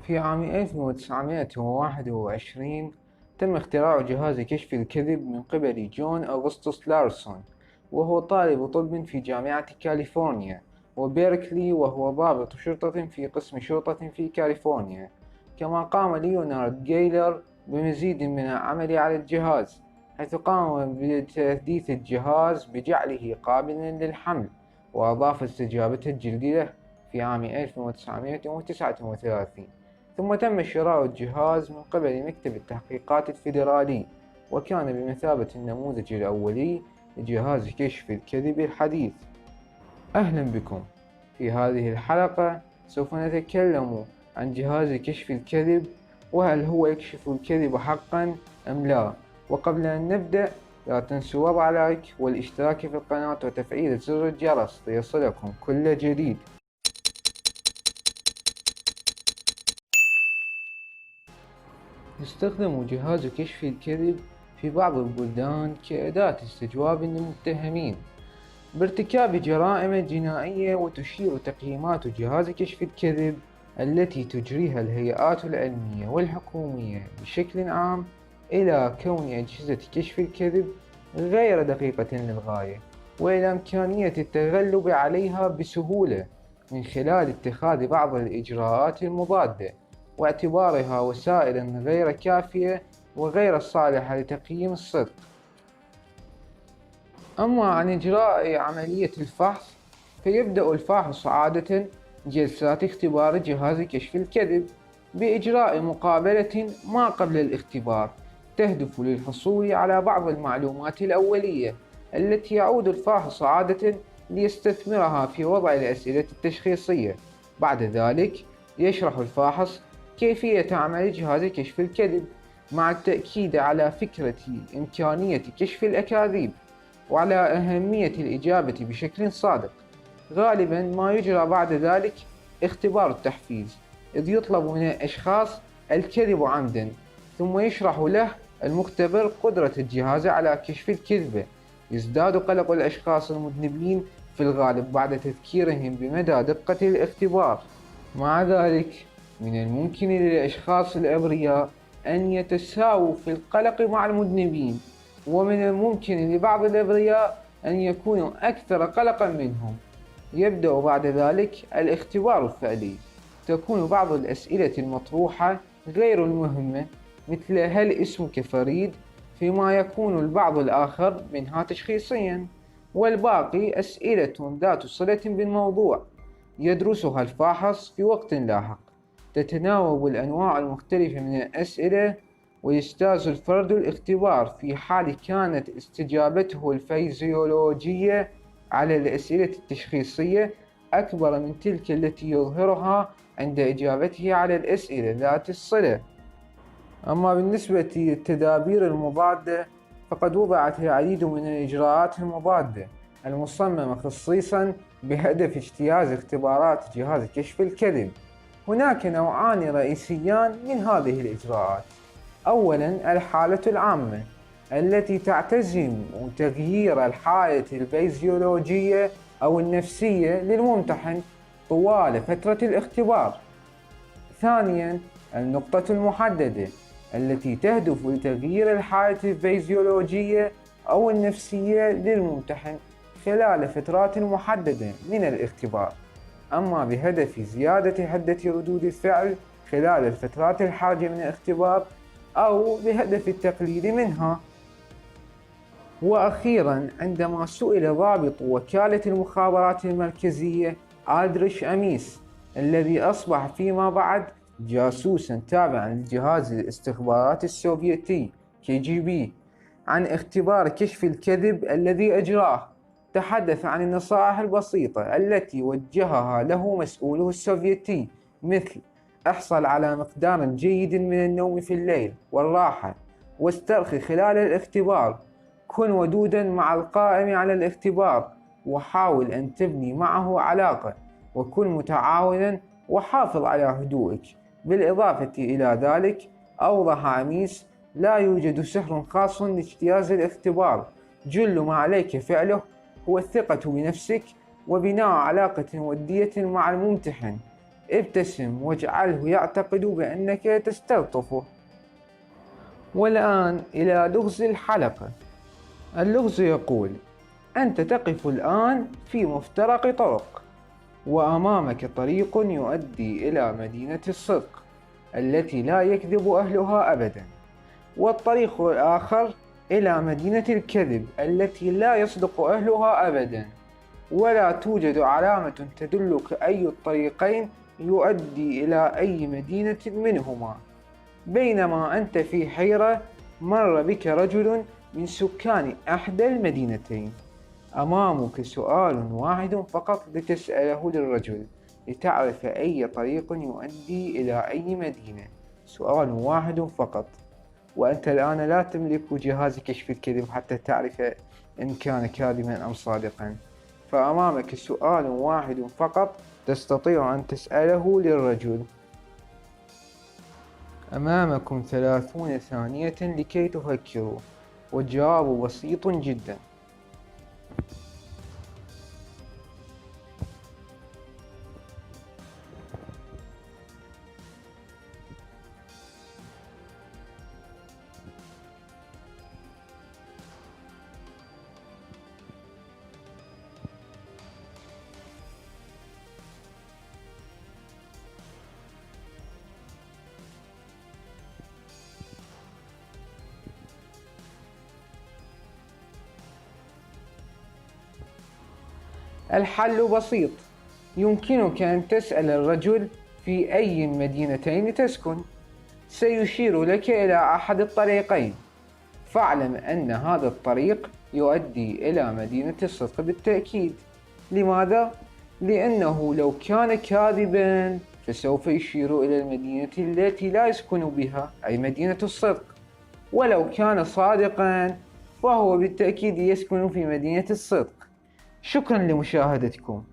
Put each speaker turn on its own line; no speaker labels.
في عام 1921 تم اختراع جهاز كشف الكذب من قبل جون أغسطس لارسون، وهو طالب طب في جامعة كاليفورنيا وبيركلي، وهو ضابط شرطة في قسم شرطة في كاليفورنيا. كما قام ليونارد جايلر بمزيد من العمل على الجهاز، حيث قام بتحديث الجهاز بجعله قابلا للحمل، وأضاف استجابة الجلد له في عام 1939. ثم تم شراء الجهاز من قبل مكتب التحقيقات الفيدرالي، وكان بمثابة النموذج الأولي لجهاز كشف الكذب الحديث. أهلا بكم. في هذه الحلقة سوف نتكلم عن جهاز كشف الكذب، وهل هو يكشف الكذب حقا أم لا. وقبل أن نبدأ، لا تنسوا وضع لايك والاشتراك في القناة وتفعيل زر الجرس ليصلكم كل جديد. يستخدم جهاز كشف الكذب في بعض البلدان كأداة استجواب للمتهمين بارتكاب جرائم جنائية، وتشير تقييمات جهاز كشف الكذب التي تجريها الهيئات العلمية والحكومية بشكل عام إلى كون أجهزة كشف الكذب غير دقيقة للغاية، وإلى إمكانية التغلب عليها بسهولة من خلال اتخاذ بعض الإجراءات المضادة، واعتبارها وسائل غير كافية وغير صالحة لتقييم الصدق. أما عن إجراء عملية الفحص، فيبدأ الفاحص عادة جلسات اختبار جهاز كشف الكذب بإجراء مقابلة ما قبل الاختبار تهدف للحصول على بعض المعلومات الأولية التي يعود الفاحص عادة ليستثمرها في وضع الأسئلة التشخيصية. بعد ذلك يشرح الفاحص كيفية عمل جهاز كشف الكذب، مع التأكيد على فكرة إمكانية كشف الأكاذيب وعلى أهمية الإجابة بشكل صادق. غالبا ما يجرى بعد ذلك اختبار التحفيز، إذ يطلب من الأشخاص الكذب عمدا، ثم يشرح له المختبر قدرة الجهاز على كشف الكذبة. يزداد قلق الأشخاص المذنبين في الغالب بعد تذكيرهم بمدى دقة الاختبار. مع ذلك، من الممكن للأشخاص الأبرياء أن يتساووا في القلق مع المذنبين، ومن الممكن لبعض الأبرياء أن يكونوا أكثر قلقا منهم. يبدأ بعد ذلك الاختبار الفعلي. تكون بعض الأسئلة المطروحة غير المهمة، مثل هل اسمك فريد، فيما يكون البعض الآخر منها تشخيصيا، والباقي أسئلة ذات صلة بالموضوع يدرسها الفاحص في وقت لاحق. تتناوب الأنواع المختلفة من الأسئلة، ويجتاز الفرد الاختبار في حال كانت استجابته الفيزيولوجية على الأسئلة التشخيصية أكبر من تلك التي يظهرها عند إجابته على الأسئلة ذات الصلة. أما بالنسبة للتدابير المضادة، فقد وضعت العديد من الإجراءات المضادة المصممة خصيصا بهدف اجتياز اختبارات جهاز كشف الكذب. هناك نوعان رئيسيان من هذه الإجراءات. أولا، الحالة العامة التي تعتزم تغيير الحالة الفيزيولوجية أو النفسية للممتحن طوال فترة الاختبار. ثانيا، النقطة المحددة التي تهدف لتغيير الحالة الفيزيولوجية أو النفسية للممتحن خلال فترات محددة من الاختبار، أما بهدف زيادة حدة ردود الفعل خلال الفترات الحرجة من الاختبار، أو بهدف التقليل منها. وأخيرا، عندما سئل ضابط وكالة المخابرات المركزية آدريش أميس، الذي أصبح فيما بعد جاسوسا تابعا لجهاز الاستخبارات السوفيتي KGB، عن اختبار كشف الكذب الذي أجراه، تحدث عن النصائح البسيطة التي وجهها له مسؤوله السوفيتي، مثل: احصل على مقدار جيد من النوم في الليل والراحة، واسترخي خلال الاختبار، كن ودودا مع القائم على الاختبار وحاول أن تبني معه علاقة، وكن متعاونا وحافظ على هدوئك. بالإضافة إلى ذلك، أوضح أميس: لا يوجد سحر خاص لاجتياز الاختبار، جل ما عليك فعله هو الثقة بنفسك وبناء علاقة ودية مع الممتحن. ابتسم واجعله يعتقد بأنك تستلطفه. والآن إلى لغز الحلقة. اللغز يقول: أنت تقف الآن في مفترق طرق، وأمامك طريق يؤدي إلى مدينة الصدق التي لا يكذب أهلها أبدا، والطريق الآخر إلى مدينة الكذب التي لا يصدق أهلها أبدا، ولا توجد علامة تدلك أي الطريقين يؤدي إلى أي مدينة منهما. بينما أنت في حيرة، مر بك رجل من سكان إحدى المدينتين. أمامك سؤال واحد فقط لتسأله للرجل لتعرف أي طريق يؤدي إلى أي مدينة. سؤال واحد فقط، وأنت الآن لا تملك جهاز كشف الكذب حتى تعرف إن كان كاذبا أم صادقا. فأمامك سؤال واحد فقط تستطيع أن تسأله للرجل. أمامكم 30 ثانية لكي تفكروا، والجواب بسيط جدا. الحل بسيط، يمكنك أن تسأل الرجل في أي مدينتين تسكن، سيشير لك إلى أحد الطريقين. فاعلم أن هذا الطريق يؤدي إلى مدينة الصدق بالتأكيد. لماذا؟ لأنه لو كان كاذبا فسوف يشير إلى المدينة التي لا يسكن بها، أي مدينة الصدق. ولو كان صادقا فهو بالتأكيد يسكن في مدينة الصدق. شكرا لمشاهدتكم.